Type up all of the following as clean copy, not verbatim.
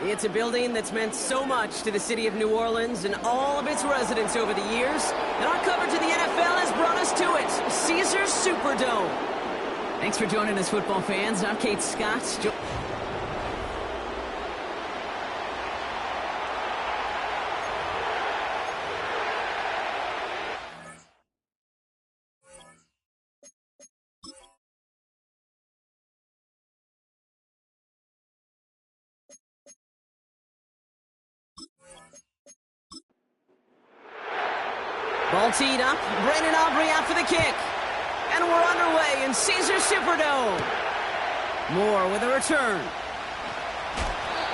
It's a building that's meant so much to the city of New Orleans and all of its residents over the years. And our coverage of the NFL has brought us to it, Caesars Superdome. Thanks for joining us, football fans. I'm Kate Scott. Ball teed up, Brandon Aubrey out for the kick. And we're underway in Caesars Superdome. Moore with a return.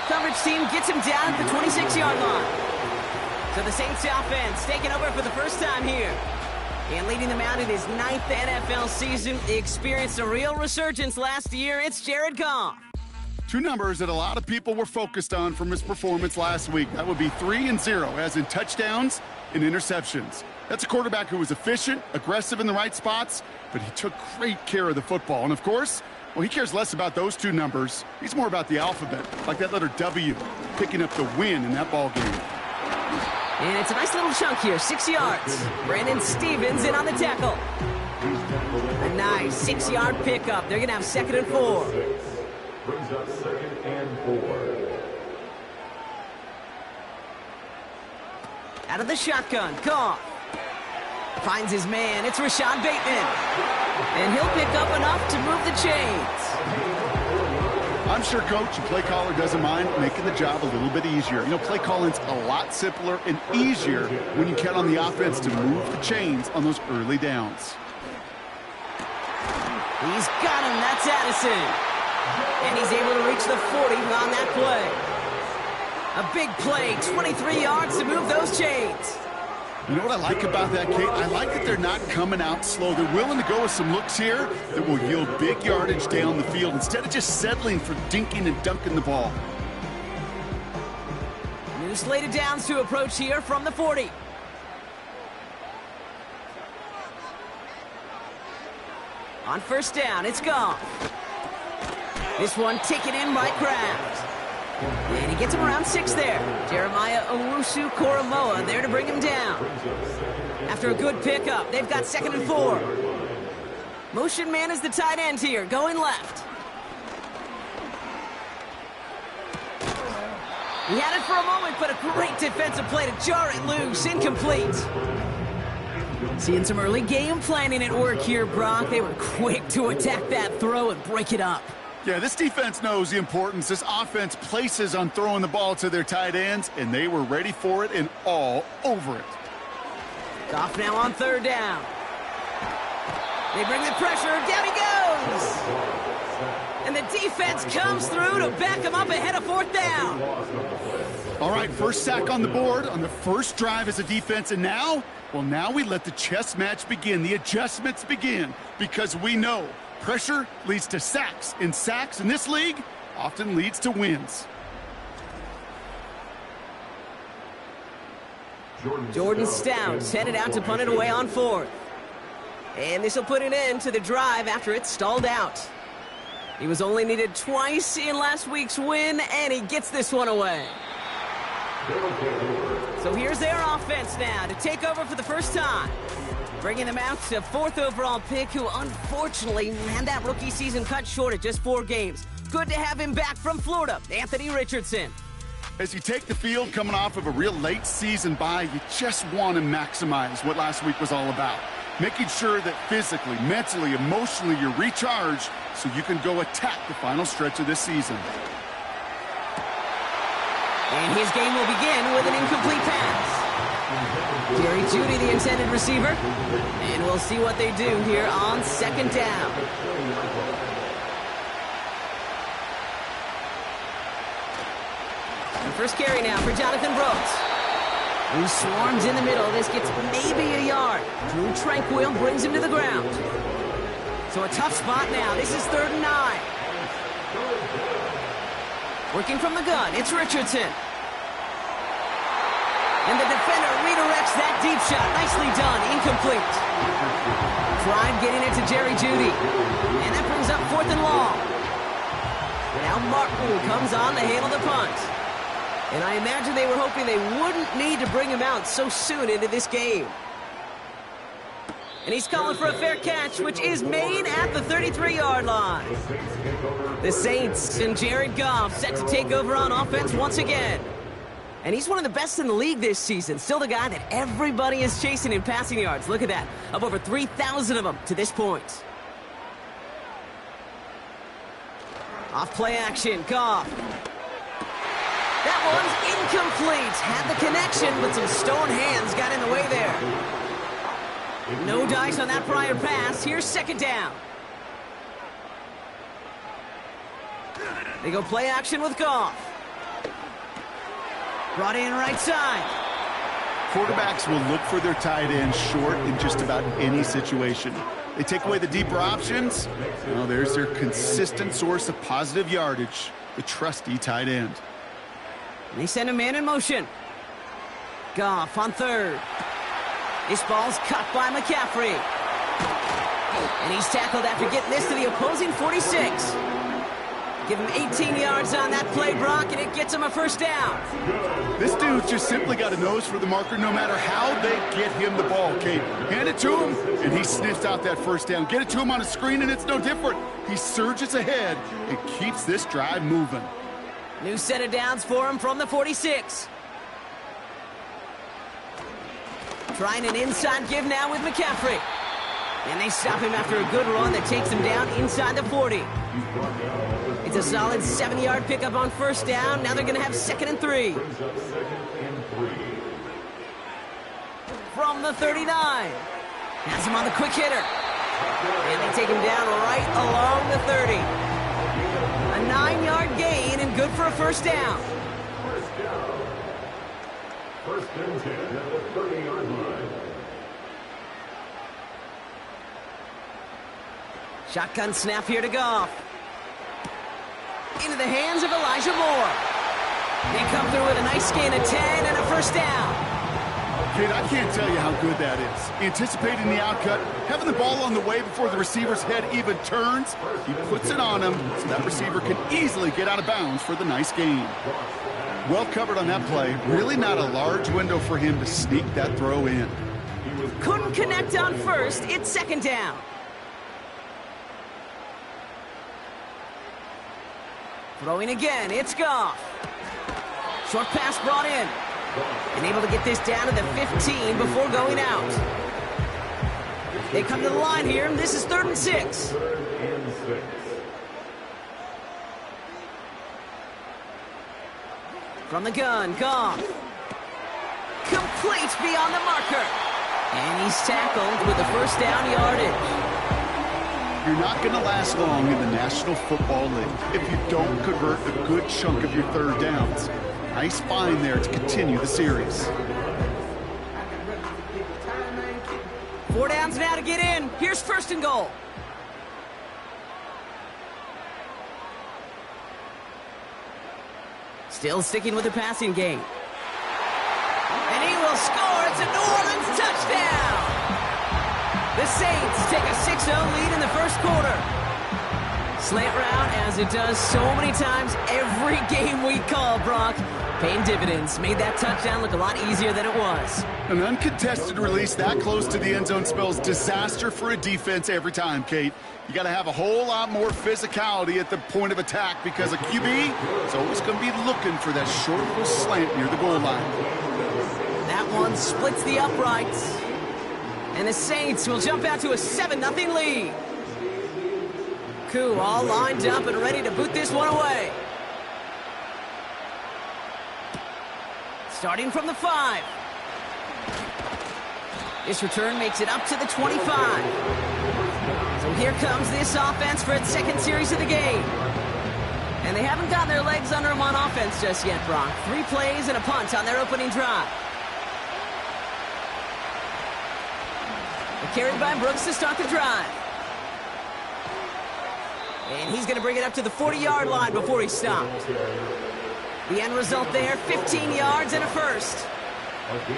Coverage team gets him down at the 26-yard line. So the Saints offense taking over for the first time here. And leading them out in his 9th NFL season. He experienced a real resurgence last year. It's Jared Goff. Two numbers that a lot of people were focused on from his performance last week. That would be 3 and 0, as in touchdowns and interceptions. That's a quarterback who was efficient, aggressive in the right spots, but he took great care of the football. And of course, well, he cares less about those two numbers. He's more about the alphabet, like that letter W, picking up the win in that ball game. And it's a nice little chunk here, 6 yards. Brandon Stevens in on the tackle. A nice 6-yard pickup. They're going to have 2nd and 4. Brings up 2nd and 4. Out of the shotgun, Goff. Finds his man. It's Rashad Bateman. And he'll pick up enough to move the chains. I'm sure coach and play caller doesn't mind making the job a little bit easier. You know, play calling's a lot simpler and easier when you count on the offense to move the chains on those early downs. He's got him. That's Addison. And he's able to reach the 40 on that play. A big play, 23 yards to move those chains. You know what I like about that, Kate? I like that they're not coming out slow. They're willing to go with some looks here that will yield big yardage down the field instead of just settling for dinking and dunking the ball. New slated downs to approach here from the 40. On first down, it's Goff. This one taken in by Kraft. And he gets him around 6 there. Jeremiah Owusu-Koramoah there to bring him down. After a good pickup, they've got 2nd and 4. Motion man is the tight end here, going left. He had it for a moment, but a great defensive play to jar it loose, incomplete. Seeing some early game planning at work here, Brock. They were quick to attack that throw and break it up. Yeah, this defense knows the importance this offense places on throwing the ball to their tight ends, and they were ready for it and all over it. Goff now on 3rd down. They bring the pressure. Down he goes. And the defense comes through to back him up ahead of 4th down. All right, first sack on the board on the first drive as a defense, and now, well, now we let the chess match begin. The adjustments begin because we know pressure leads to sacks, and sacks in this league often leads to wins. Jordan Stout's headed out to punt it away on 4th. And this will put an end to the drive after it stalled out. He was only needed twice in last week's win, and he gets this one away. So here's their offense now to take over for the first time. Bringing them out to 4th overall pick, who unfortunately had that rookie season cut short at just 4 games. Good to have him back from Florida, Anthony Richardson. As you take the field coming off of a real late season bye, you just want to maximize what last week was all about. Making sure that physically, mentally, emotionally you're recharged so you can go attack the final stretch of this season. And his game will begin with an incomplete pass. Jerry Jeudy, the intended receiver. And we'll see what they do here on 2nd down. And first carry now for Jonathan Brooks, who swarms in the middle. This gets maybe a yard. Drew Tranquil brings him to the ground. So a tough spot now. This is 3rd and 9. Working from the gun, it's Richardson. And the defender redirects that deep shot. Nicely done. Incomplete. Tried getting it to Jerry Jeudy. And that brings up 4th and long. Now Martin comes on to handle the punt. And I imagine they were hoping they wouldn't need to bring him out so soon into this game. And he's calling for a fair catch, which is made at the 33-yard line. The Saints and Jared Goff set to take over on offense once again. And he's one of the best in the league this season. Still the guy that everybody is chasing in passing yards. Look at that. Up over 3,000 of them to this point. Off play action. Goff. That one's incomplete. Had the connection, but some stone hands got in the way there. No dice on that prior pass. Here's second down. They go play action with Goff. Brought in right side. Quarterbacks will look for their tight end short in just about any situation. They take away the deeper options. Well, there's their consistent source of positive yardage, the trusty tight end. And they send a man in motion. Goff on third. This ball's cut by McCaffrey. And he's tackled after getting this to the opposing 46. Give him 18 yards on that play, Brock, and it gets him a first down. This dude's just simply got a nose for the marker no matter how they get him the ball, Kate. Hand it to him, and he sniffs out that first down. Get it to him on a screen, and it's no different. He surges ahead and keeps this drive moving. New set of downs for him from the 46. Trying an inside give now with McCaffrey. And they stop him after a good run that takes him down inside the 40. It's a solid 7-yard pickup on first down. Now they're going to have 2nd and 3. From the 39. Has him on the quick hitter. And they take him down right along the 30. A 9-yard gain and good for a first down. First and 10 at the 30-yard line. Shotgun snap here to Goff. Into the hands of Elijah Moore. They come through with a nice gain of 10 and a first down. Kid, I can't tell you how good that is. Anticipating the outcut, having the ball on the way before the receiver's head even turns, he puts it on him so that receiver can easily get out of bounds for the nice gain. Well covered on that play. Really not a large window for him to sneak that throw in. Couldn't connect on first. It's second down. Throwing again. It's Goff. Short pass brought in. And able to get this down to the 15 before going out. They come to the line here, and this is 3rd and 6. From the gun, Goff. Complete beyond the marker. And he's tackled with the first down yardage. You're not going to last long in the National Football League if you don't convert a good chunk of your third downs. Nice find there to continue the series. 4 downs now to get in. Here's 1st and goal. Still sticking with the passing game. And he will score. It's a New Orleans touchdown. The Saints take a 6-0 lead in the first quarter. Slant route, as it does so many times every game we call, Brock. Paying dividends. Made that touchdown look a lot easier than it was. An uncontested release that close to the end zone spells disaster for a defense every time, Kate. You got to have a whole lot more physicality at the point of attack because a QB is always going to be looking for that short little slant near the goal line. That one splits the uprights. And the Saints will jump out to a 7-0 lead. Koo all lined up and ready to boot this one away. Starting from the 5. This return makes it up to the 25. So here comes this offense for its 2nd series of the game. And they haven't gotten their legs under them on offense just yet, Brock. 3 plays and a punt on their opening drive. Carried by Brooks to start the drive. And he's going to bring it up to the 40-yard line before he stopped. The end result there, 15 yards and a first.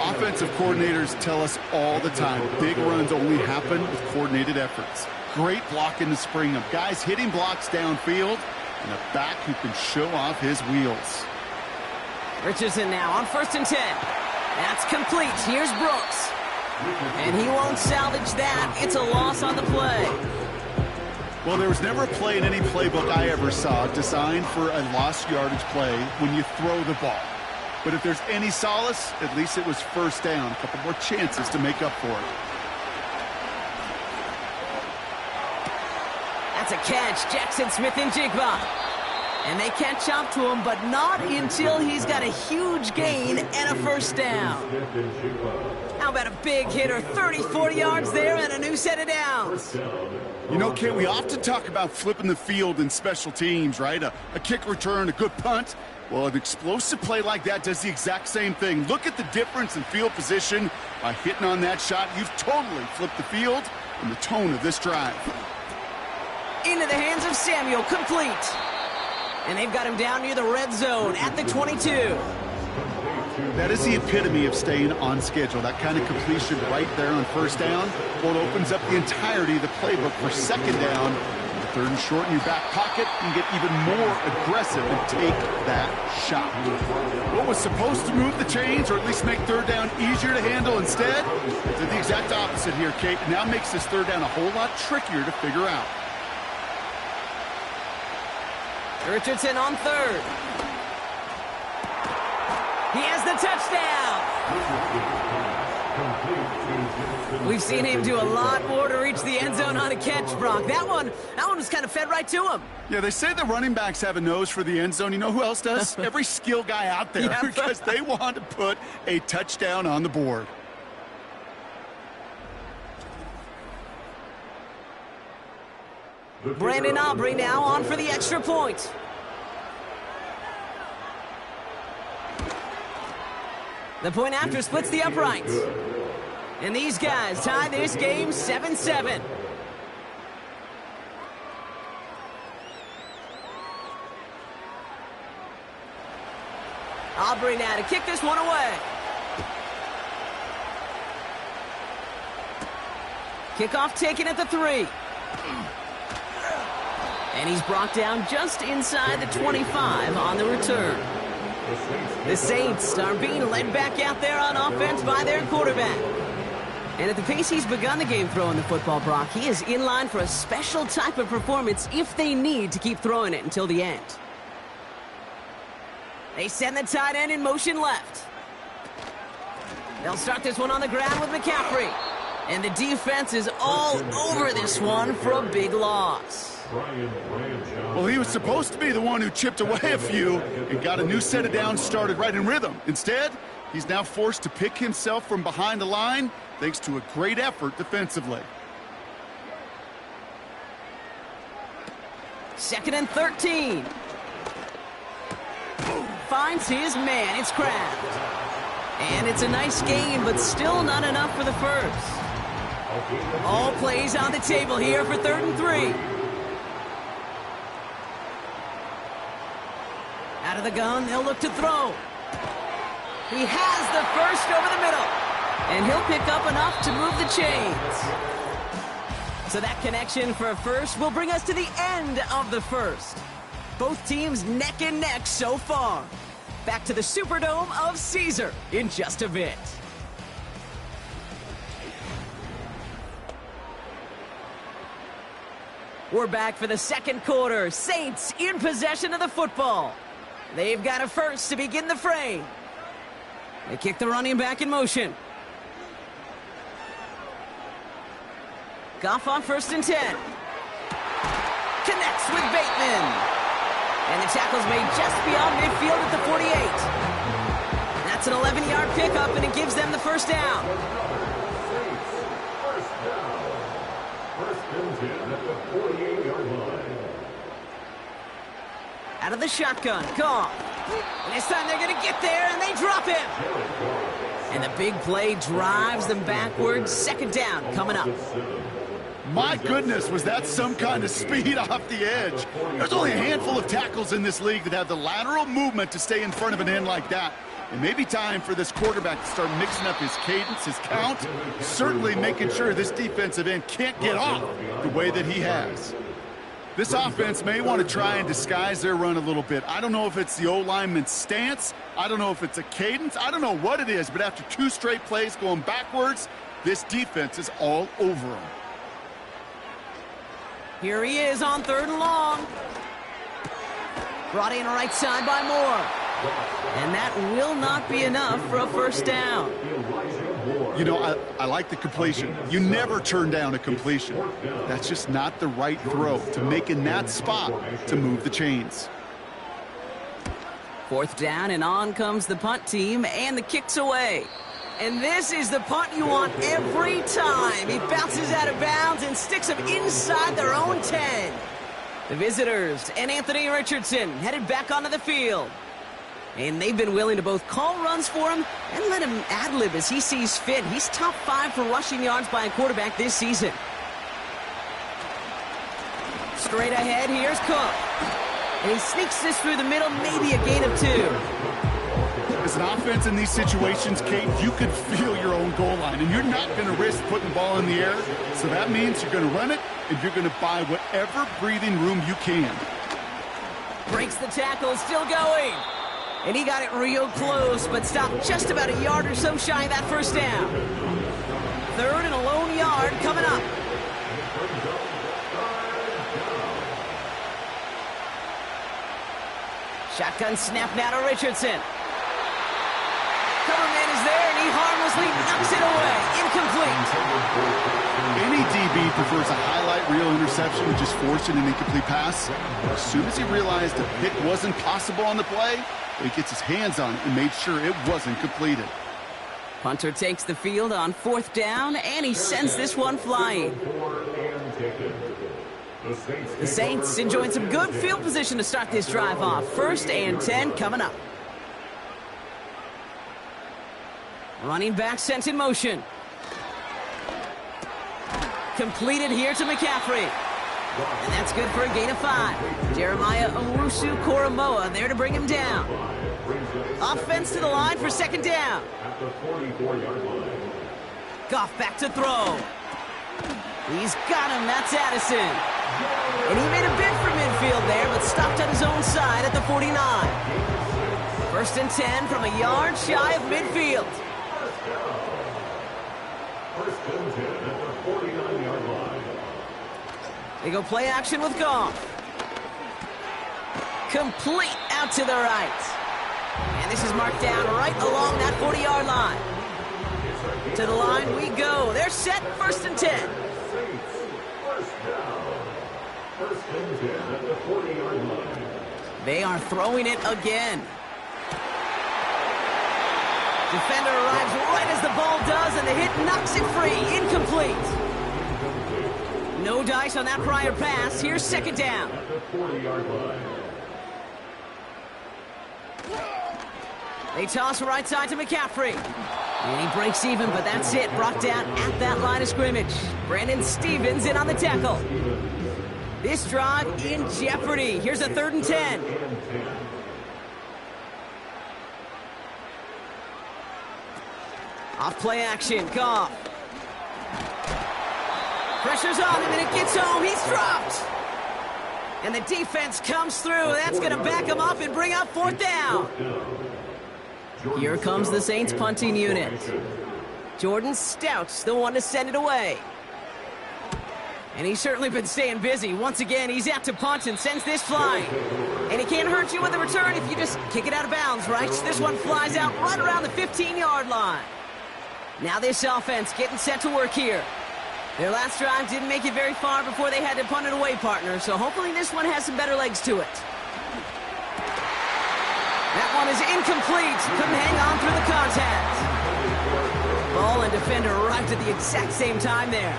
Offensive coordinators tell us all the time, big runs only happen with coordinated efforts. Great block in the spring of guys hitting blocks downfield and a back who can show off his wheels. Richardson now on 1st and 10. That's complete. Here's Brooks. And he won't salvage that. It's a loss on the play. Well, there was never a play in any playbook I ever saw designed for a lost yardage play when you throw the ball. But if there's any solace, at least it was 1st down. A couple more chances to make up for it. That's a catch. Jackson Smith and Jigba. And they catch up to him, but not until he's got a huge gain and a 1st down. How about a big hitter, 30-40 yards there and a new set of downs. You know, Kate, we often talk about flipping the field in special teams, right? A kick return, a good punt. Well, an explosive play like that does the exact same thing. Look at the difference in field position. By hitting on that shot, you've totally flipped the field and the tone of this drive. Into the hands of Samuel, complete. And they've got him down near the red zone at the 22. That is the epitome of staying on schedule. That kind of completion right there on 1st down. Well, it opens up the entirety of the playbook for 2nd down. 3rd and short in your back pocket, you can get even more aggressive and take that shot. What was supposed to move the chains, or at least make 3rd down easier to handle instead, did the exact opposite here, Kate. Now makes this 3rd down a whole lot trickier to figure out. Richardson on 3rd. He has the touchdown. We've seen him do a lot more to reach the end zone on a catch, Brock. That one was kind of fed right to him. Yeah, they say the running backs have a nose for the end zone. You know who else does? Every skill guy out there, Yeah. Because they want to put a touchdown on the board. Brandon Aubrey now on for the extra point. The point after splits the uprights. And these guys tie this game 7-7. Aubrey now to kick this one away. Kickoff taken at the 3. And he's brought down just inside the 25 on the return. The Saints are being led back out there on offense by their quarterback. And at the pace he's begun the game throwing the football, Brock, he is in line for a special type of performance if they need to keep throwing it until the end. They send the tight end in motion left. They'll start this one on the ground with McCaffrey. And the defense is all over this one for a big loss. Well, he was supposed to be the one who chipped away a few and got a new set of downs started right in rhythm. Instead, he's now forced to pick himself from behind the line thanks to a great effort defensively. 2nd and 13. Finds his man. It's Kraft. And it's a nice gain, but still not enough for the first. All plays on the table here for 3rd and 3. Out of the gun, they'll look to throw. He has the first over the middle. And he'll pick up enough to move the chains. So that connection for a first will bring us to the end of the first. Both teams neck and neck so far. Back to the Superdome of Caesar in just a bit. We're back for the 2nd quarter. Saints in possession of the football. They've got a first to begin the frame. They kick the running back in motion. Goff on 1st and 10. Connects with Bateman. And the tackle's made just beyond midfield at the 48. That's an 11-yard pickup, and it gives them the 1st down. First and 10 at the 48-yard line. Out of the shotgun, Goff. And this time they're going to get there, and they drop him. And the big play drives them backwards. 2nd down coming up. My goodness, was that some kind of speed off the edge. There's only a handful of tackles in this league that have the lateral movement to stay in front of an end like that. It may be time for this quarterback to start mixing up his cadence, his count, certainly making sure this defensive end can't get off the way that he has. This offense may want to try and disguise their run a little bit. I don't know if it's the O-lineman's stance. I don't know if it's a cadence. I don't know what it is, but after 2 straight plays going backwards, this defense is all over them. Here he is on 3rd and long. Brought in right side by Moore. And that will not be enough for a first down. You know, I like the completion. You never turn down a completion. That's just not the right throw to make in that spot to move the chains. 4th down, and on comes the punt team, and the kick's away. And this is the punt you want every time. He bounces out of bounds and sticks them inside their own 10. The visitors and Anthony Richardson headed back onto the field. And they've been willing to both call runs for him and let him ad-lib as he sees fit. He's top 5 for rushing yards by a quarterback this season. Straight ahead, here's Cook. And he sneaks this through the middle, maybe a gain of 2. As an offense in these situations, Kate, you could feel your own goal line, and you're not going to risk putting the ball in the air. So that means you're going to run it, and you're going to buy whatever breathing room you can. Breaks the tackle, still going. And he got it real close, but stopped just about a yard or so shy of that first down. 3rd and a lone yard coming up. Shotgun snap now to Richardson. Cover man is there, and he harmlessly knocks it away. Incomplete. Any DB prefers a highlight reel interception and just forcing an incomplete pass. As soon as he realized a pick wasn't possible on the play, he gets his hands on it and made sure it wasn't completed. Punter takes the field on 4th down, and he sends this one flying. The Saints enjoying some good field position to start this drive off. 1st and 10 coming up. Running back sent in motion. Completed here to McCaffrey. And that's good for a gain of 5. Jeremiah Owusu-Koramoah there to bring him down. Offense to the line for 2nd down. Goff back to throw. He's got him. That's Addison. And he made a bid for midfield there, but stopped on his own side at the 49. 1st and 10 from a yard shy of midfield. First and 10 at the 49-yard line. They go play action with Goff. Complete out to the right. And this is marked down right along that 40-yard line. To the line we go. They're set. 1st and 10. First and 10 at the 40-yard line. They are throwing it again. Defender arrives right as the ball does, and the hit knocks it free. Incomplete. No dice on that prior pass. Here's 2nd down. At the 40-yard line. They toss right side to McCaffrey. And he breaks even, but that's it. Brought down at that line of scrimmage. Brandon Stevens in on the tackle. This drive in jeopardy. Here's a 3rd and 10. Off play action. Goff. Pressure's on him, and it gets home. He's dropped. And the defense comes through. That's going to back him up and bring up 4th down. Here comes the Saints punting unit. Jordan Stout's the one to send it away. And he's certainly been staying busy. Once again, he's out to punt and sends this flying. And he can't hurt you with the return if you just kick it out of bounds, right? So this one flies out right around the 15-yard line. Now this offense getting set to work here. Their last drive didn't make it very far before they had to punt it away, partner. So hopefully this one has some better legs to it. That one is incomplete. Couldn't hang on through the contact. Ball and defender arrived at the exact same time there.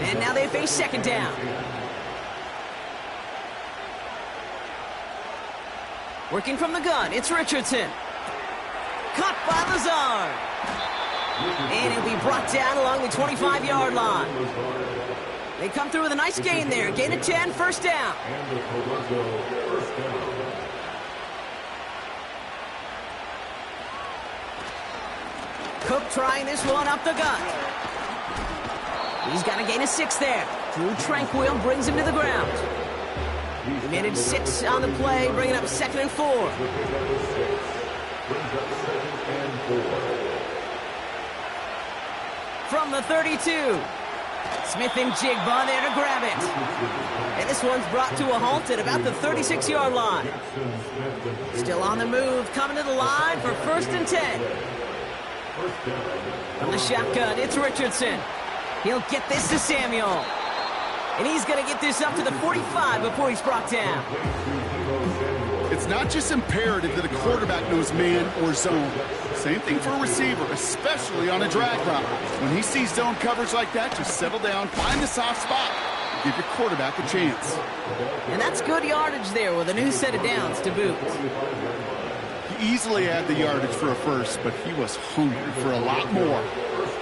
And now they face 2nd down. Working from the gun, it's Richardson. Caught by Lazard. And it'll be brought down along the 25-yard line. They come through with a nice gain there. Gain of 10, 1st down. Cook trying this one up the gut. He's got a gain of 6 there. Drew Tranquil brings him to the ground. He managed 6 on the play, bringing up 2nd and 4. From the 32. Smith and Jigba there to grab it. And this one's brought to a halt at about the 36-yard line. Still on the move, coming to the line for 1st and 10. From the shotgun, it's Richardson. He'll get this to Samuel. And he's going to get this up to the 45 before he's brought down. It's not just imperative that a quarterback knows man or zone. Same thing for a receiver, especially on a drag route. When he sees zone coverage like that, just settle down, find the soft spot, and give your quarterback a chance. And that's good yardage there with a new set of downs to boot. He easily had the yardage for a first, but he was hungry for a lot more.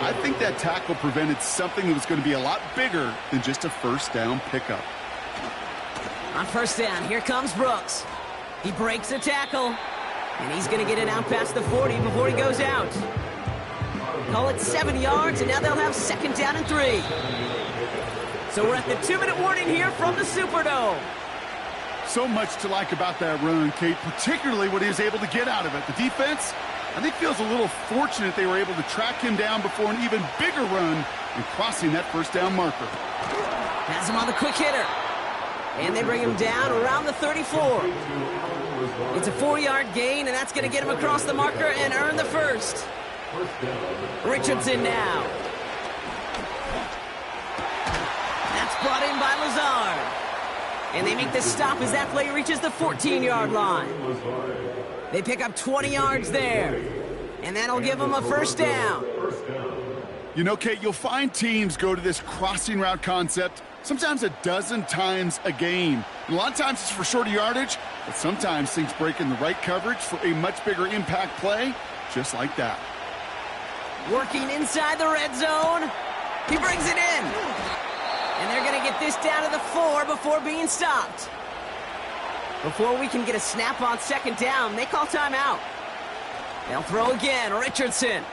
I think that tackle prevented something that was going to be a lot bigger than just a first down pickup. On 1st down, here comes Brooks. He breaks a tackle, and he's going to get it out past the 40 before he goes out. Call it 7 yards, and now they'll have 2nd down and 3. So we're at the 2-minute warning here from the Superdome. So much to like about that run, Kate, particularly what he was able to get out of it. The defense, I think, feels a little fortunate they were able to track him down before an even bigger run and crossing that 1st down marker. Has him on the quick hitter. And they bring him down around the 34. It's a 4-yard gain, and that's going to get him across the marker and earn the 1st. Richardson now. That's brought in by Lazard. And they make the stop as that play reaches the 14-yard line. They pick up 20 yards there. And that'll give them a 1st down. You know, Kate, you'll find teams go to this crossing route concept sometimes a dozen times a game. And a lot of times it's for shorter yardage, but sometimes things break in the right coverage for a much bigger impact play, just like that. Working inside the red zone. He brings it in. And they're going to get this down to the 4 before being stopped. Before we can get a snap on 2nd down, they call timeout. They'll throw again. Richardson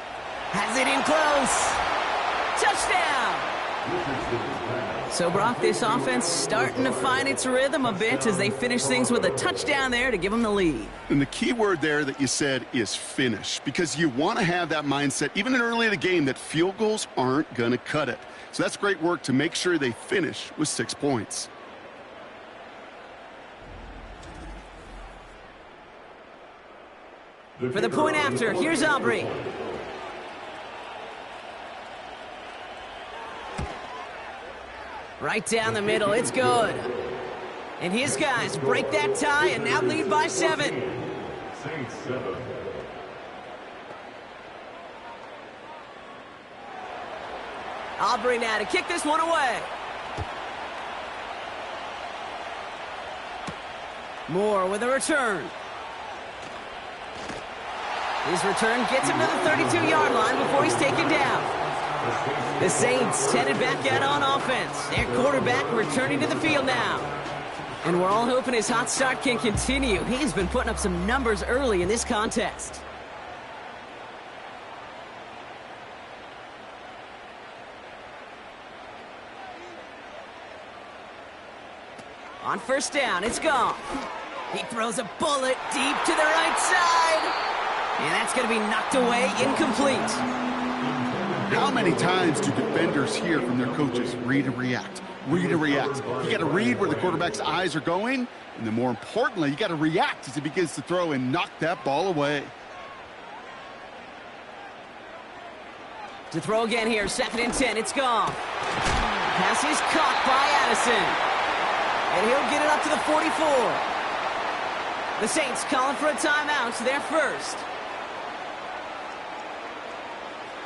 has it in close. Touchdown. So, Brock, this offense starting to find its rhythm a bit as they finish things with a touchdown there to give them the lead. And the key word there that you said is finish, because you want to have that mindset, even early in the game, that field goals aren't going to cut it. So that's great work to make sure they finish with 6 points. For the point after, here's Aubrey. Right down the middle, it's good. And his guys break that tie and now lead by 7. Saints 7. Aubrey now to kick this one away. Moore with a return. His return gets him to the 32-yard line before he's taken down. The Saints headed back out on offense. Their quarterback returning to the field now. And we're all hoping his hot start can continue. He's been putting up some numbers early in this contest. On 1st down, it's gone. He throws a bullet deep to the right side. And that's going to be knocked away, incomplete. How many times do defenders hear from their coaches, read and react, read and react? You got to read where the quarterback's eyes are going, and then more importantly, you got to react as he begins to throw and knock that ball away. To throw again here, 2nd and 10, it's gone. Pass is caught by Addison. And he'll get it up to the 44. The Saints calling for a timeout, so they're first.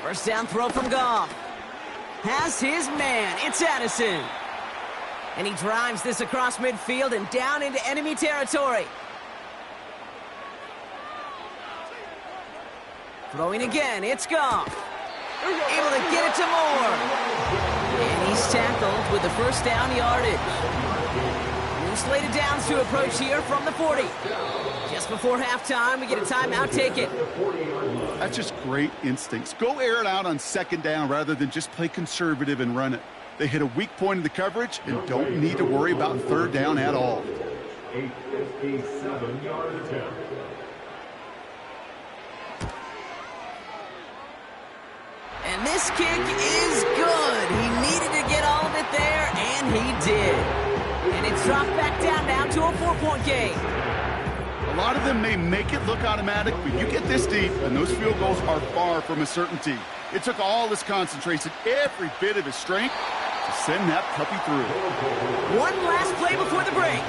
1st down throw from Goff. Has his man. It's Addison. And he drives this across midfield and down into enemy territory. Throwing again. It's Goff. Able to get it to Moore. And he's tackled with the 1st down yardage. New slated downs to approach here from the 40. Just before halftime, we get a timeout. Take it. That's just great instincts. Go air it out on 2nd down rather than just play conservative and run it. They hit a weak point in the coverage and don't need to worry about 3rd down at all. a 57-yard attempt. And this kick is good. He needed to get all of it there, and he did. And it's dropped back down now to a 4-point game. A lot of them may make it look automatic, but you get this deep, and those field goals are far from a certainty. It took all his concentration, every bit of his strength, to send that puppy through. One last play before the break.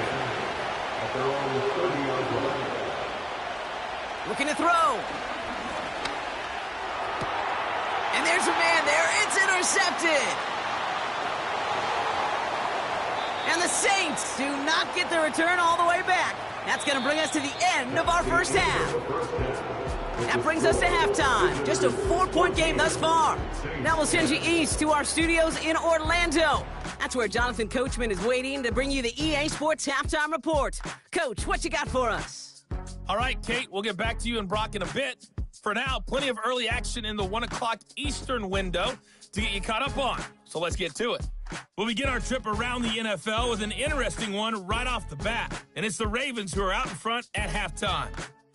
Looking to throw. And there's a man there. It's intercepted. And the Saints do not get the return all the way back. That's going to bring us to the end of our first half. That brings us to halftime. Just a 4-point game thus far. Now we'll send you east to our studios in Orlando. That's where Jonathan Coachman is waiting to bring you the EA Sports Halftime Report. Coach, what you got for us? All right, Kate, we'll get back to you and Brock in a bit. For now, plenty of early action in the 1 o'clock Eastern window to get you caught up on. So let's get to it. We'll begin our trip around the NFL with an interesting one right off the bat. And it's the Ravens who are out in front at halftime.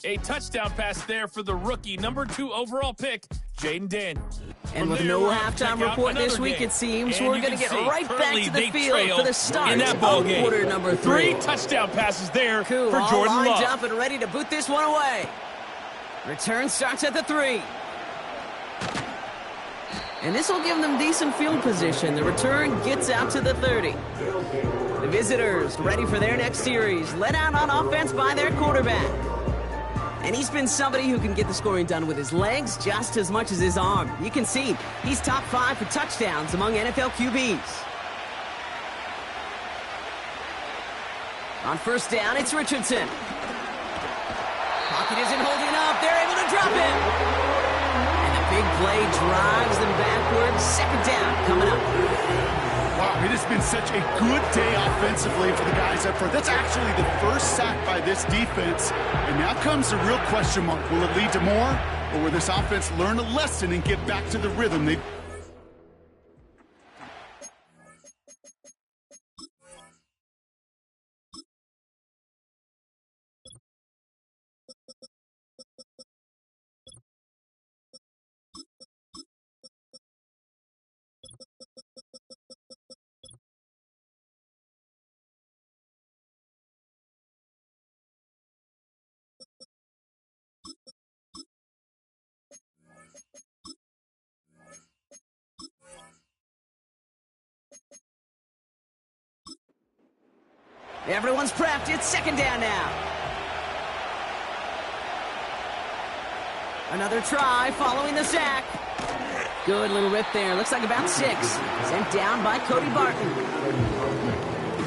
A touchdown pass there for the rookie number 2 overall pick, Jaden Daniels. And with no halftime report this week, it seems, we're going to get right back to the field for the start of quarter number 3. 3 touchdown passes there for Jordan Love. Love. Up and ready to boot this one away. Return starts at the 3. And this will give them decent field position. The return gets out to the 30. The visitors ready for their next series, led out on offense by their quarterback. And he's been somebody who can get the scoring done with his legs just as much as his arm. You can see he's top 5 for touchdowns among NFL QBs. On first down, it's Richardson. Pocket isn't holding up. They're able to drop it. And the big play drives them backwards. Second down coming up. Wow, it has been such a good day offensively for the guys up front. That's actually the first sack by this defense. And now comes the real question mark. Will it lead to more? Or will this offense learn a lesson and get back to the rhythm they... Everyone's prepped. It's second down now. Another try following the sack. Good little rip there. Looks like about 6. Sent down by Cody Barton.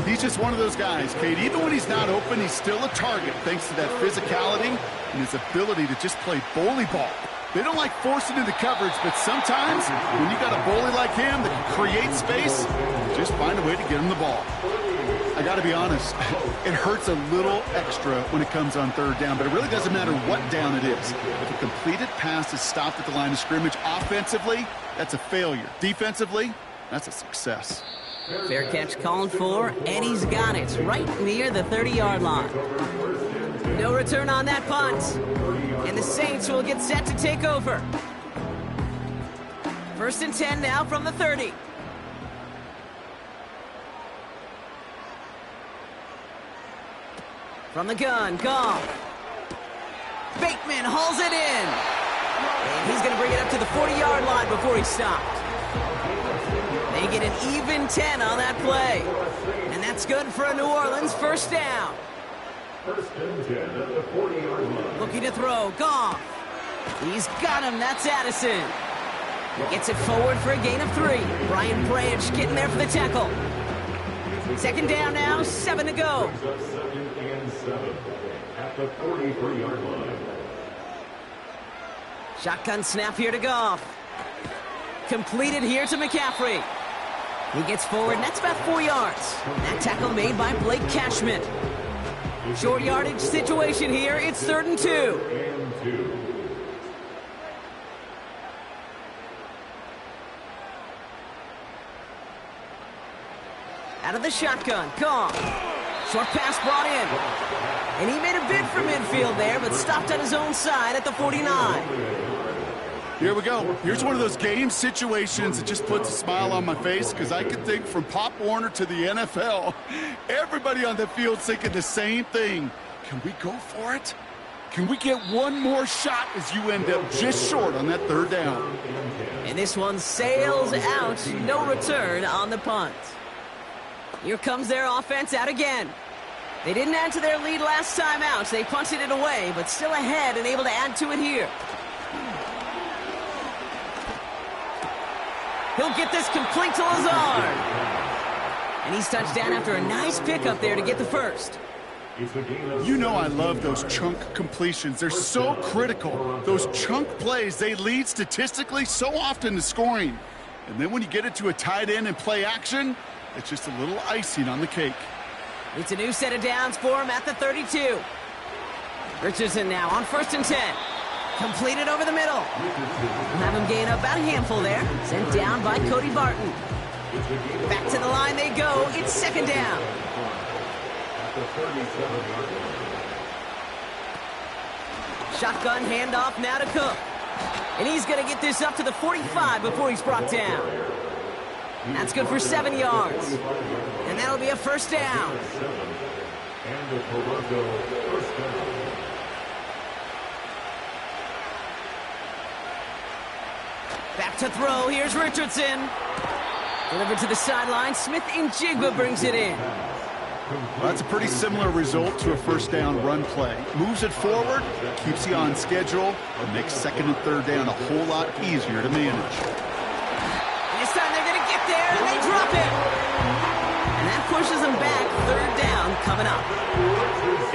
He's just one of those guys, Kate. Even when he's not open, he's still a target thanks to that physicality and his ability to just play bully ball. They don't like forcing into coverage, but sometimes when you got a bully like him that can create space, you just find a way to get him the ball. I got to be honest, it hurts a little extra when it comes on third down, but it really doesn't matter what down it is. If a completed pass is stopped at the line of scrimmage, offensively, that's a failure. Defensively, that's a success. Fair catch called for, and he's got it right near the 30-yard line. No return on that punt, and the Saints will get set to take over. First and 10 now from the 30. From the gun, Goff. Bateman hauls it in. And he's going to bring it up to the 40-yard line before he's stopped. They get an even 10 on that play. And that's good for a New Orleans first down. First and 10 at the 40-yard line. Looking to throw, Goff. He's got him, that's Addison. He gets it forward for a gain of 3. Brian Branch getting there for the tackle. Second down now, 7 to go. Second and 7 at the 43-yard line. Shotgun snap here to Goff. Completed here to McCaffrey. He gets forward, and that's about 4 yards. That tackle made by Blake Cashman. Short yardage situation here. It's 3rd and 2. And 2. Out of the shotgun, Goff. Short pass brought in. And he made a bid for midfield there, but stopped on his own side at the 49. Here we go. Here's one of those game situations that just puts a smile on my face, because I can think from Pop Warner to the NFL, everybody on the field thinking the same thing. Can we go for it? Can we get one more shot as you end up just short on that third down? And this one sails out. No return on the punt. Here comes their offense out again. They didn't add to their lead last time out. They punted it away, but still ahead and able to add to it here. He'll get this complete to Lazard. And he's touched down after a nice pickup there to get the first. You know I love those chunk completions. They're so critical. Those chunk plays, they lead statistically so often to scoring. And then when you get it to a tight end and play action, it's just a little icing on the cake. It's a new set of downs for him at the 32. Richardson now on 1st and 10. Completed over the middle. We'll have him gain about a handful there. Sent down by Cody Barton. Back to the line they go. It's 2nd down. Shotgun handoff now to Cook. And he's going to get this up to the 45 before he's brought down. That's good for 7 yards. And that'll be a 1st down. Back to throw. Here's Richardson. Delivered to the sideline. Smith-Njigba brings it in. Well, that's a pretty similar result to a 1st down run play. Moves it forward, keeps you on schedule, and makes 2nd and 3rd down a whole lot easier to manage. This time they're going to get there, and they drop it. And that pushes them back. 3rd down coming up.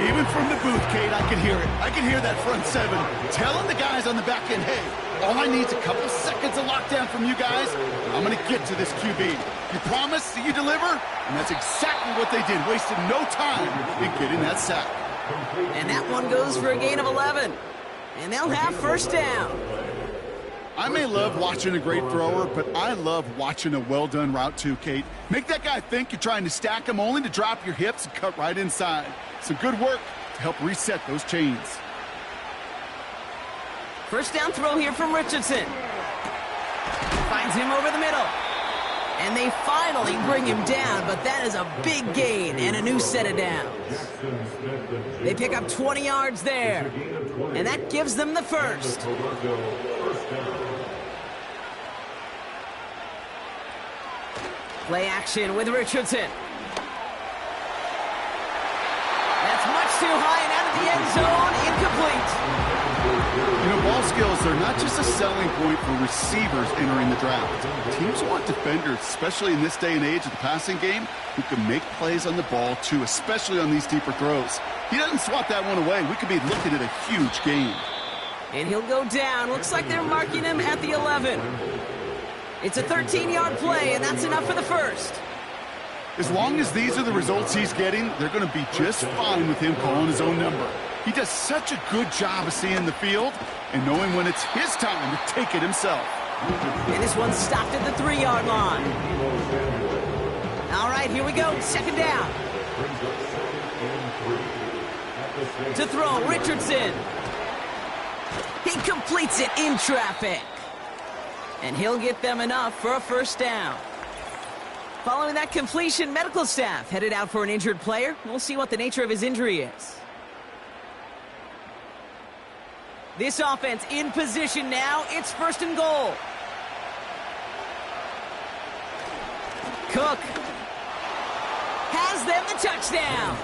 Even from the booth, Kate, I can hear it. I can hear that front 7 telling the guys on the back end, hey, all I need is a couple seconds of lockdown from you guys. I'm going to get to this QB. You promise that you deliver? And that's exactly what they did. Wasted no time in getting that sack. And that one goes for a gain of 11. And they'll have 1st down. I may love watching a great thrower, but I love watching a well-done route too, Kate. Make that guy think you're trying to stack him only to drop your hips and cut right inside. Some good work to help reset those chains. 1st down throw here from Richardson. Finds him over the middle. And they finally bring him down, but that is a big gain and a new set of downs. They pick up 20 yards there, and that gives them the 1st. Play action with Richardson. That's much too high and out of the end zone, incomplete. You know, ball skills are not just a selling point for receivers entering the draft. Teams want defenders, especially in this day and age of the passing game, who can make plays on the ball too, especially on these deeper throws. He doesn't swat that one away. We could be looking at a huge game. And he'll go down. Looks like they're marking him at the 11. It's a 13-yard play, and that's enough for the 1st. As long as these are the results he's getting, they're going to be just fine with him calling his own number. He does such a good job of seeing the field and knowing when it's his time to take it himself. And this one stopped at the 3-yard line. All right, here we go. 2nd down. To throw, Richardson. He completes it in traffic. And he'll get them enough for a 1st down. Following that completion, medical staff headed out for an injured player. We'll see what the nature of his injury is. This offense in position now. It's 1st and goal. Cook has them the touchdown.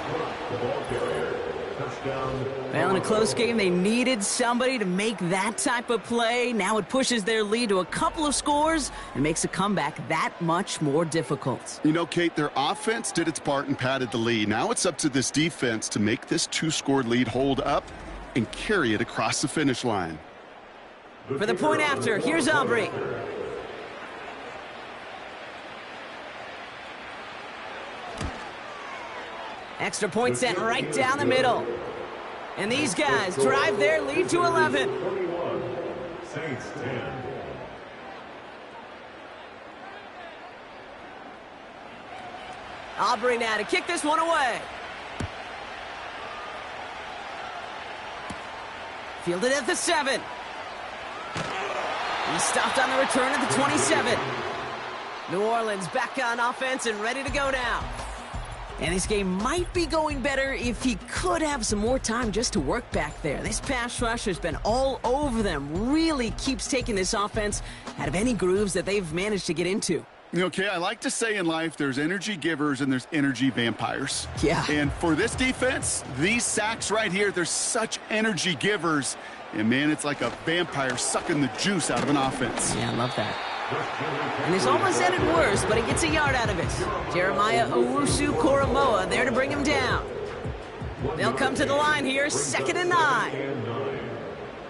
Well, in a close game, they needed somebody to make that type of play. Now it pushes their lead to a couple of scores and makes a comeback that much more difficult. You know, Kate, their offense did its part and padded the lead. Now it's up to this defense to make this 2-score lead hold up and carry it across the finish line. For the point after, here's Aubrey. Extra point sent right down the middle. And these guys drive their lead to 11. 21, Saints 10. Aubrey now to kick this one away. Fielded at the 7. He stopped on the return at the 27. New Orleans back on offense and ready to go now. And this game might be going better if he could have some more time just to work back there. This pass rush has been all over them. Really keeps taking this offense out of any grooves that they've managed to get into. Okay, I like to say in life there's energy givers and there's energy vampires. Yeah. And for this defense, these sacks right here, they're such energy givers. And, man, it's like a vampire sucking the juice out of an offense. Yeah, I love that. And this almost ended worse, but he gets a yard out of it. Jeremiah Owusu-Koramoah there to bring him down. They'll come to the line here, 2nd and 9.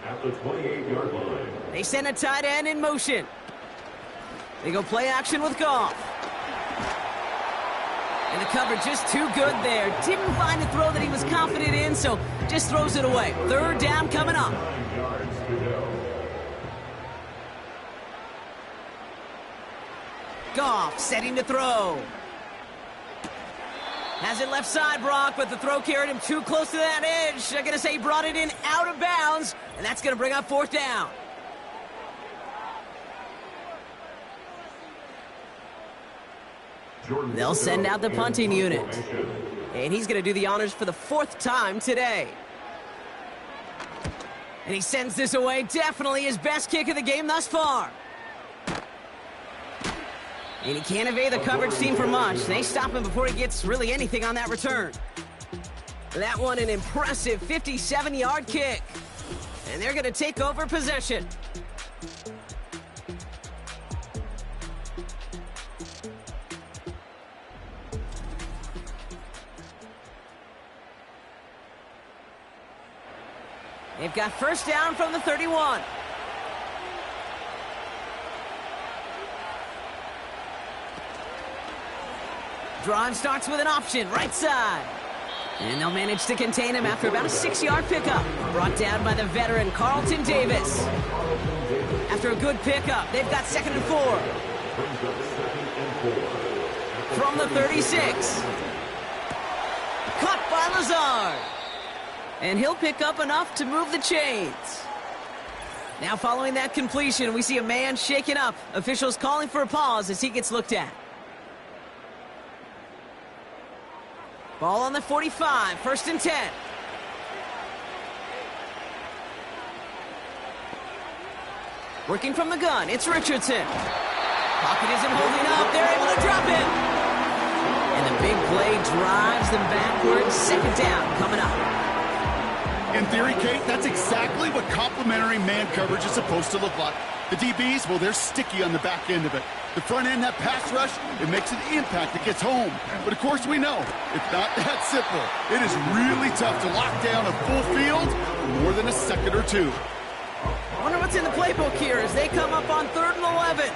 At the 28-yard line. They send a tight end in motion. They go play action with Goff. And the coverage just too good there. Didn't find a throw that he was confident in, so just throws it away. 3rd down coming up. 9 yards to go. Goff setting to throw. Has it left side, Brock, but the throw carried him too close to that edge. I'm going to say he brought it in out of bounds, and that's going to bring up 4th down. They'll send out the punting unit. And he's going to do the honors for the 4th time today. And he sends this away. Definitely his best kick of the game thus far. And he can't evade the coverage team for much. They stop him before he gets really anything on that return. That one an impressive 57-yard kick. And they're going to take over possession. They've got 1st down from the 31. Drive starts with an option, right side. And they'll manage to contain him after about a 6-yard pickup. Brought down by the veteran, Carlton Davis. After a good pickup, they've got 2nd and 4. From the 36. Caught by Lazard. And he'll pick up enough to move the chains. Now following that completion, we see a man shaken up. Officials calling for a pause as he gets looked at. Ball on the 45, 1st and 10. Working from the gun, it's Richardson. Pocket isn't holding up, they're able to drop him. And the big play drives them backwards. 2nd down coming up. In theory, Kate, that's exactly what complementary man coverage is supposed to look like. The DBs, well, they're sticky on the back end of it. The front end, that pass rush, it makes an impact. It gets home. But, of course, we know it's not that simple. It is really tough to lock down a full field for more than a second or two. I wonder what's in the playbook here as they come up on 3rd and 11.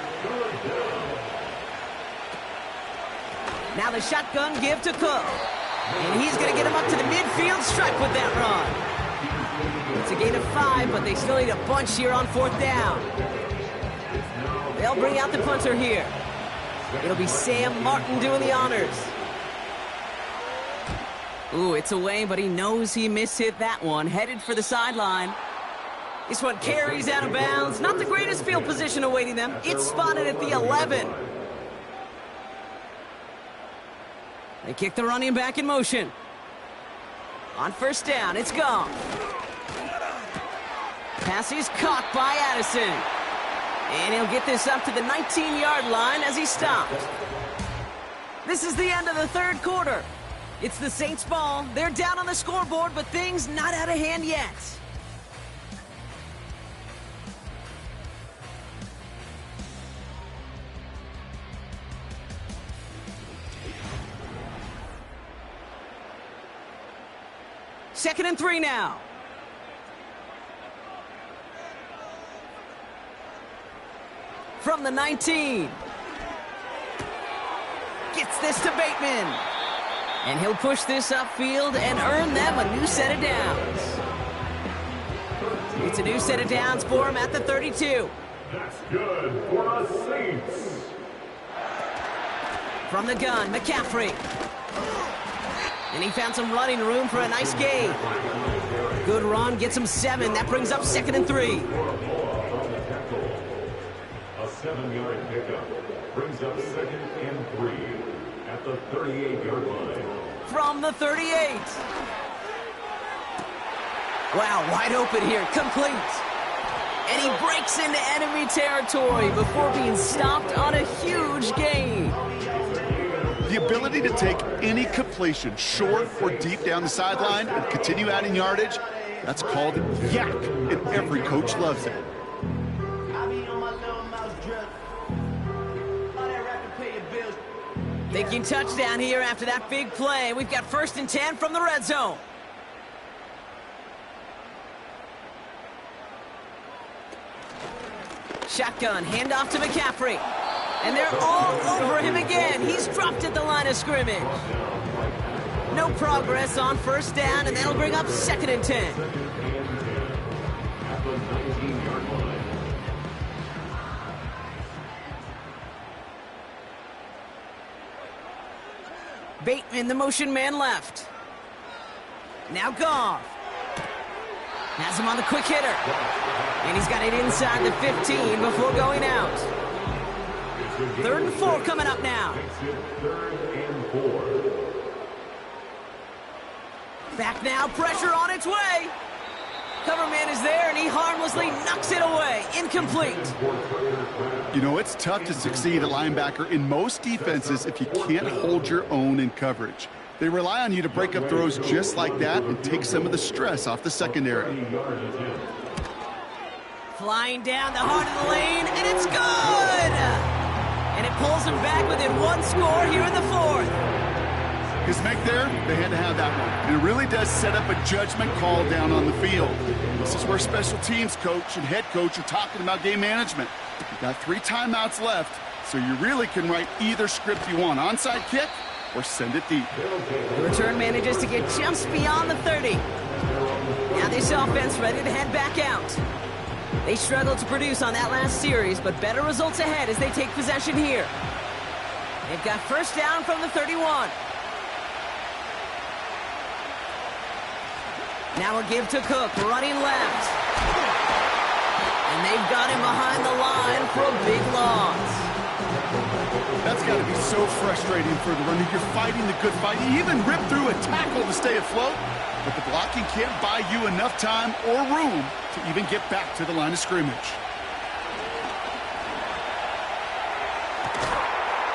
Now the shotgun give to Cook. And he's going to get him up to the midfield stripe with that run. It's a gain of 5, but they still need a bunch here on 4th down. They'll bring out the punter here. It'll be Sam Martin doing the honors. Ooh, it's away, but he knows he mishit that one. Headed for the sideline. This one carries out of bounds. Not the greatest field position awaiting them. It's spotted at the 11. They kick the running back in motion. On 1st down, it's gone. Pass is caught by Addison. And he'll get this up to the 19-yard line as he stopped. This is the end of the 3rd quarter. It's the Saints' ball. They're down on the scoreboard, but things not out of hand yet. Second and 3 now. From the 19. Gets this to Bateman. And he'll push this upfield and earn them a new set of downs. It's a new set of downs for him at the 32. That's good for the Saints. From the gun, McCaffrey. And he found some running room for a nice gain. Good run, gets him 7. That brings up 2nd and 3. A 7-yard pickup brings up 2nd and 3 at the 38-yard line. From the 38. Wow, wide open here, complete. And he breaks into enemy territory before being stopped on a huge gain. The ability to take any completion, short or deep down the sideline, and continue adding yardage, that's called yak, and every coach loves it. Thinking touchdown here after that big play. We've got 1st and 10 from the red zone. Shotgun, handoff to McCaffrey. And they're all over him again. He's dropped at the line of scrimmage. No progress on 1st down, and that'll bring up 2nd and 10. At the 19-yard line. Bateman, the motion man left. Now Goff. Has him on the quick hitter. And he's got it inside the 15 before going out. 3rd and 4 coming up now. 3rd and 4. Back now, pressure on its way. Cover man is there, and he harmlessly knocks it away. Incomplete. You know, it's tough to succeed at linebacker in most defenses if you can't hold your own in coverage. They rely on you to break up throws just like that and take some of the stress off the secondary. Flying down the heart of the lane, and it's good! And it pulls him back within 1 score here in the 4th. His make there, they had to have that one. And it really does set up a judgment call down on the field. This is where special teams coach and head coach are talking about game management. You've got 3 timeouts left, so you really can write either script you want. Onside kick or send it deep. The return manages to get just beyond the 30. Now this offense ready to head back out. They struggled to produce on that last series, but better results ahead as they take possession here. They've got 1st down from the 31. Now a give to Cook, running left. And they've got him behind the line for a big loss. That's got to be so frustrating for the runner. You're fighting the good fight. You even rip through a tackle to stay afloat, but the blocking can't buy you enough time or room to even get back to the line of scrimmage.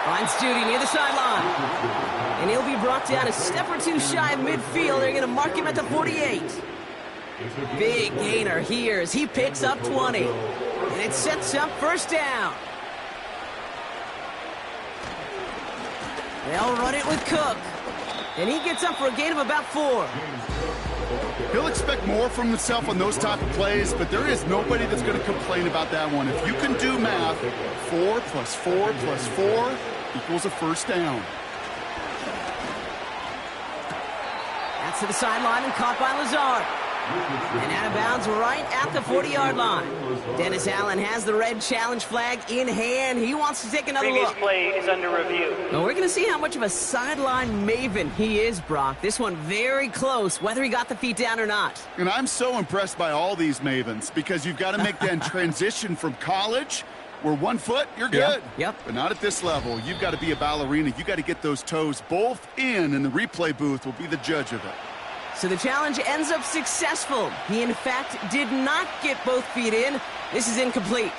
Finds Judy near the sideline. And he'll be brought down a step or 2 shy of midfield. They're going to mark him at the 48. Big gainer here as he picks up 20. And it sets up 1st down. They'll run it with Cook. And he gets up for a gain of about 4. He'll expect more from himself on those type of plays, but there is nobody that's going to complain about that one. If you can do math, 4 plus 4 plus 4 equals a 1st down. That's to the sideline and caught by Lazard. And out of bounds right at the 40-yard line. Dennis Allen has the red challenge flag in hand. He wants to take another Previous look. play is under review. Well, we're going to see how much of a sideline maven he is, Brock. This one very close, whether he got the feet down or not. And I'm so impressed by all these mavens because you've got to make that transition from college where 1 foot, you're good. Yep. But not at this level. You've got to be a ballerina. You've got to get those toes both in, and the replay booth will be the judge of it. So the challenge ends up successful. He, in fact, did not get both feet in. This is incomplete.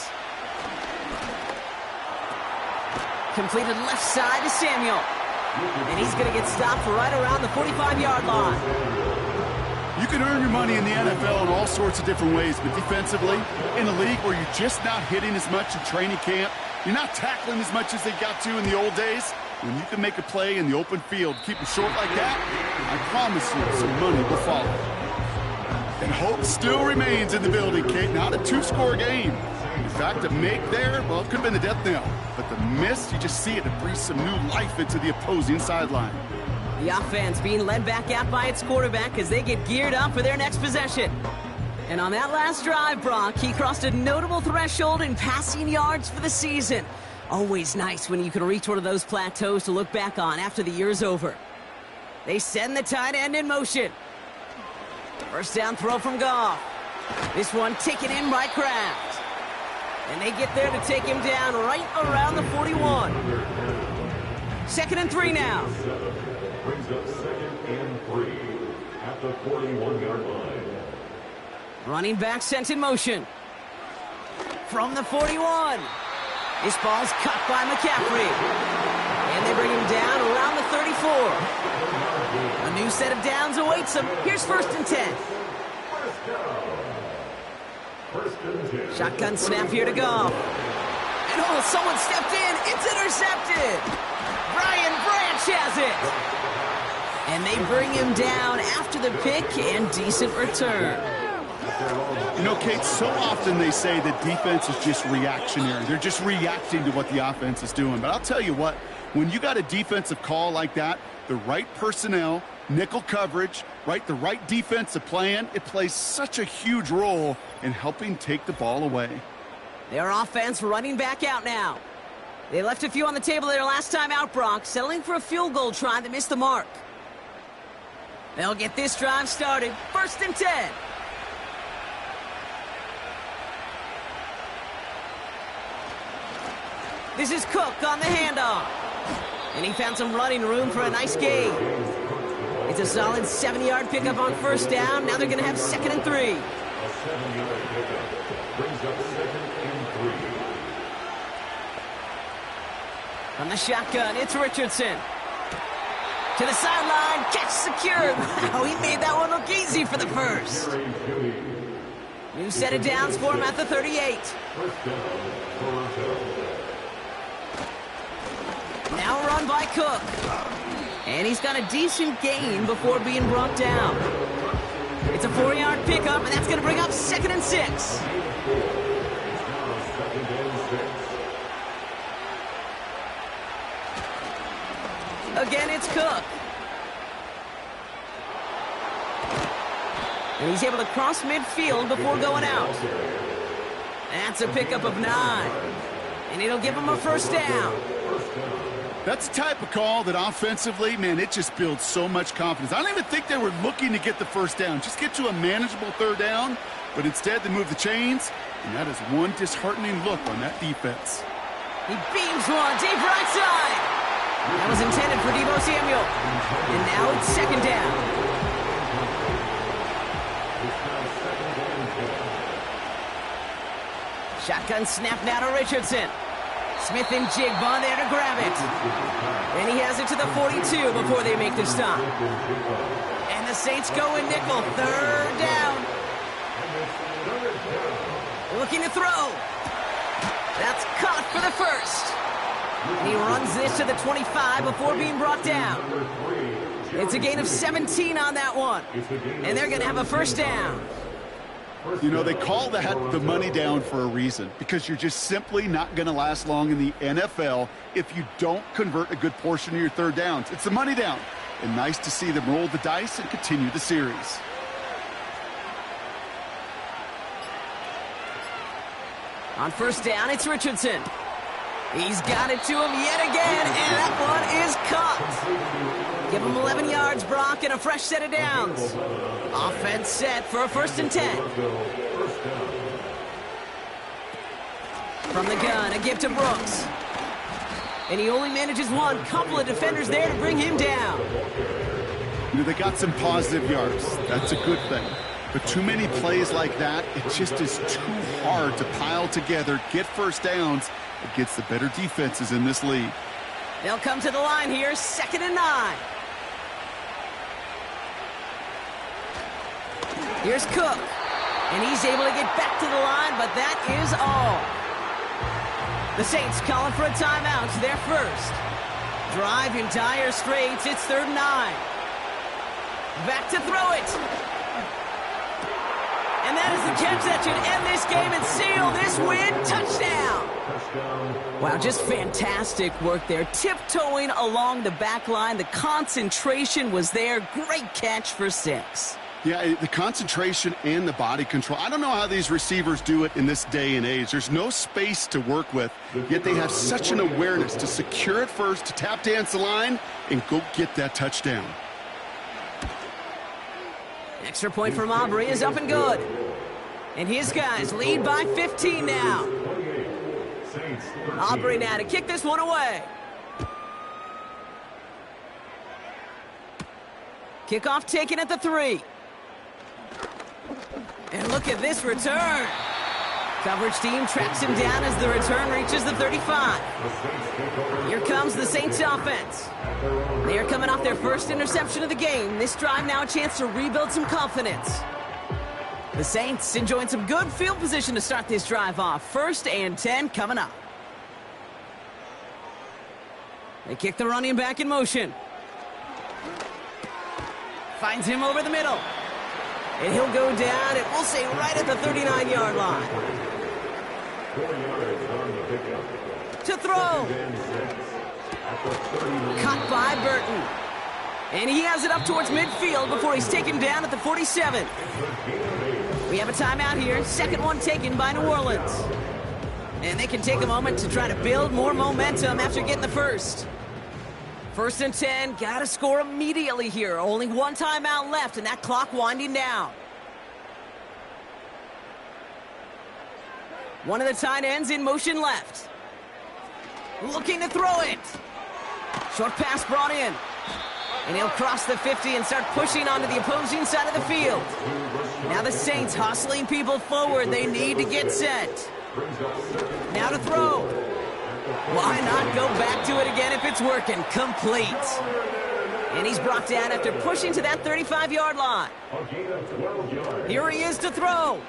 Completed left side to Samuel. And he's going to get stopped right around the 45-yard line. You can earn your money in the NFL in all sorts of different ways, but defensively, in a league where you're just not hitting as much in training camp, you're not tackling as much as they got to in the old days, when you can make a play in the open field, keep it short like that, I promise you some money will follow. And hope still remains in the building, Kate. Not a 2-score game. In fact, a make there, well, it could have been the death knell. But the miss, you just see it breathe some new life into the opposing sideline. The offense being led back out by its quarterback as they get geared up for their next possession. And on that last drive, Brock, he crossed a notable threshold in passing yards for the season. Always nice when you can reach one of those plateaus to look back on after the year's over. They send the tight end in motion. First down throw from Goff. This one taken in by Kraft. And they get there to take him down right around the 41. 2nd and 3 now. Brings up 2nd and 3 at the 41-yard line. Running back sent in motion. From the 41. This ball's cut by McCaffrey. And they bring him down around the 34. A new set of downs awaits him. Here's 1st and 10. Shotgun snap here to go. And oh, someone stepped in. It's intercepted. Brian Branch has it. And they bring him down after the pick and decent return. You know, Kate, so often they say that defense is just reactionary. They're just reacting to what the offense is doing. But I'll tell you what, when you got a defensive call like that, the right personnel, nickel coverage, the right defensive plan, it plays such a huge role in helping take the ball away. Their offense running back out now. They left a few on the table their last time out, Brock, settling for a field goal try that missed the mark. They'll get this drive started. 1st and 10. This is Cook on the handoff. And he found some running room for a nice gain. It's a solid 7-yard pickup on 1st down. Now they're going to have 2nd and 3. A 7-yard pickup brings up 2nd and 3. From the shotgun, it's Richardson. To the sideline, catch secured. Wow, he made that one look easy for the first. New set of downs for him at the 38. Now run by Cook. And he's got a decent gain before being brought down. It's a 4-yard pickup, and that's going to bring up 2nd and 6. Again, it's Cook. And he's able to cross midfield before going out. That's a pickup of 9. And it'll give him a 1st down. That's the type of call that offensively, man, it just builds so much confidence. I don't even think they were looking to get the 1st down. Just get to a manageable 3rd down. But instead, they move the chains. And that is one disheartening look on that defense. He beams one deep right side. That was intended for Deebo Samuel. And now it's 2nd down. Shotgun snap now to Richardson. Smith and Jigba there to grab it. And he has it to the 42 before they make the stop. And the Saints go in nickel. 3rd down. Looking to throw. That's caught for the 1st. And he runs this to the 25 before being brought down. It's a gain of 17 on that one. And they're going to have a 1st down. You know, they call that the money down for a reason, because you're just simply not going to last long in the NFL if you don't convert a good portion of your 3rd downs. It's the money down. And nice to see them roll the dice and continue the series. On 1st down, it's Richardson. He's got it to him yet again, and that one is caught. Give him 11 yards, Brock, and a fresh set of downs. Offense set for a 1st and 10. From the gun, a give to Brooks. And he only manages one. Couple of defenders there to bring him down. You know, they got some positive yards. That's a good thing. But too many plays like that, it just is too hard to pile together, get 1st downs against the better defenses in this league. They'll come to the line here, 2nd and 9. Here's Cook. And he's able to get back to the line, but that is all. The Saints calling for a timeout, their 1st. Drive in dire straits, it's 3rd and 9. Back to throw it. And that is the catch that should end this game and seal this win. Touchdown. Wow, just fantastic work there. Tiptoeing along the back line. The concentration was there. Great catch for 6. Yeah, the concentration and the body control. I don't know how these receivers do it in this day and age. There's no space to work with, yet they have such an awareness to secure it first, to tap dance the line, and go get that touchdown. Extra point from Aubrey is up and good. And his guys lead by 15 now. Aubrey now to kick this one away. Kickoff taken at the 3. And look at this return. Coverage team tracks him down as the return reaches the 35. Here comes the Saints offense. They are coming off their first interception of the game. This drive now a chance to rebuild some confidence. The Saints enjoying some good field position to start this drive off. 1st and 10 coming up. They kick the running back in motion. Finds him over the middle. And he'll go down, and we'll say right at the 39-yard line. 4 yards on the pickup. To throw. Caught by Burton. And he has it up towards midfield before he's taken down at the 47. We have a timeout here. Second one taken by New Orleans. And they can take a moment to try to build more momentum after getting the first. 1st and 10, gotta score immediately here. Only one timeout left, and that clock winding down. One of the tight ends in motion left. Looking to throw it. Short pass brought in. And he'll cross the 50 and start pushing onto the opposing side of the field. Now the Saints hustling people forward. They need to get set. Now to throw. Why not go back to it again if it's working? Complete. And he's brought down after pushing to that 35-yard line. Here he is to throw.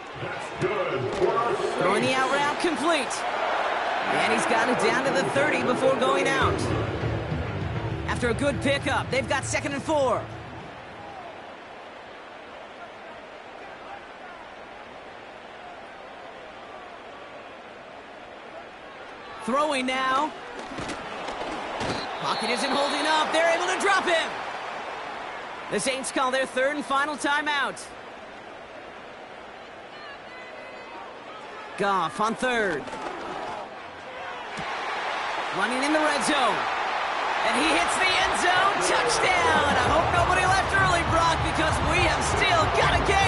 Throwing the out route complete. And he's got it down to the 30 before going out. After a good pickup, they've got 2nd and 4. Throwing now. Pocket isn't holding up. They're able to drop him. The Saints call their 3rd and final timeout. Goff on 3rd. Running in the red zone. And he hits the end zone. Touchdown. I hope nobody left early, Brock, because we have still got a game.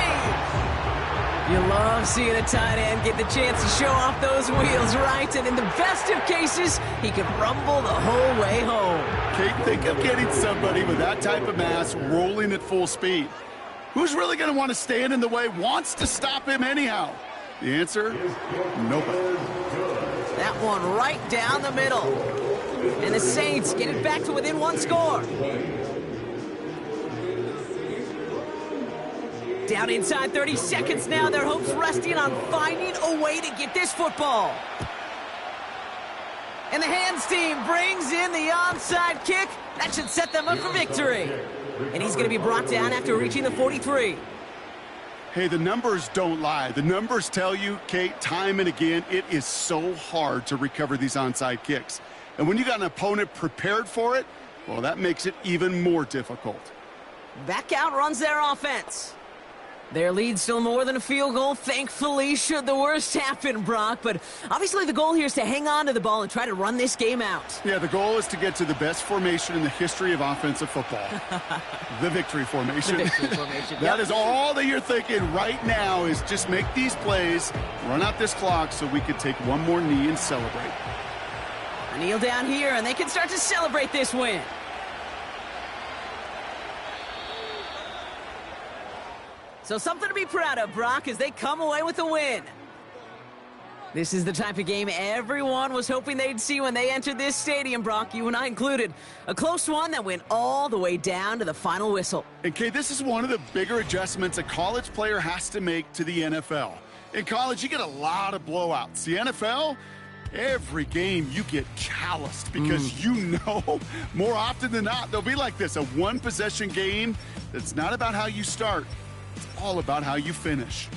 You love seeing a tight end get the chance to show off those wheels, right? And in the best of cases, he can rumble the whole way home. Kate, think of getting somebody with that type of mass rolling at full speed. Who's really going to want to stand in the way, wants to stop him anyhow? The answer, nobody. That one right down the middle. And the Saints get it back to within 1 score. Down inside 30 seconds now. Their hopes resting on finding a way to get this football. And the hands team brings in the onside kick. That should set them up for victory. And he's going to be brought down after reaching the 43. Hey, the numbers don't lie. The numbers tell you, Kate, time and again, it is so hard to recover these onside kicks. And when you got an opponent prepared for it, well, that makes it even more difficult. Back out runs their offense. Their lead still more than a field goal, thankfully, should the worst happen, Brock. But obviously the goal here is to hang on to the ball and try to run this game out. Yeah, the goal is to get to the best formation in the history of offensive football. The victory formation. The victory formation. That is all that you're thinking right now is just make these plays, run out this clock so we can take one more knee and celebrate. Kneel down here, and they can start to celebrate this win. So something to be proud of, Brock, as they come away with a win. This is the type of game everyone was hoping they'd see when they entered this stadium, Brock, you and I included. A close one that went all the way down to the final whistle. And, Kay, this is one of the bigger adjustments a college player has to make to the NFL. In college, you get a lot of blowouts. The NFL, every game you get calloused because you know more often than not they'll be like this, a one-possession game that's not about how you start. It's all about how you finish.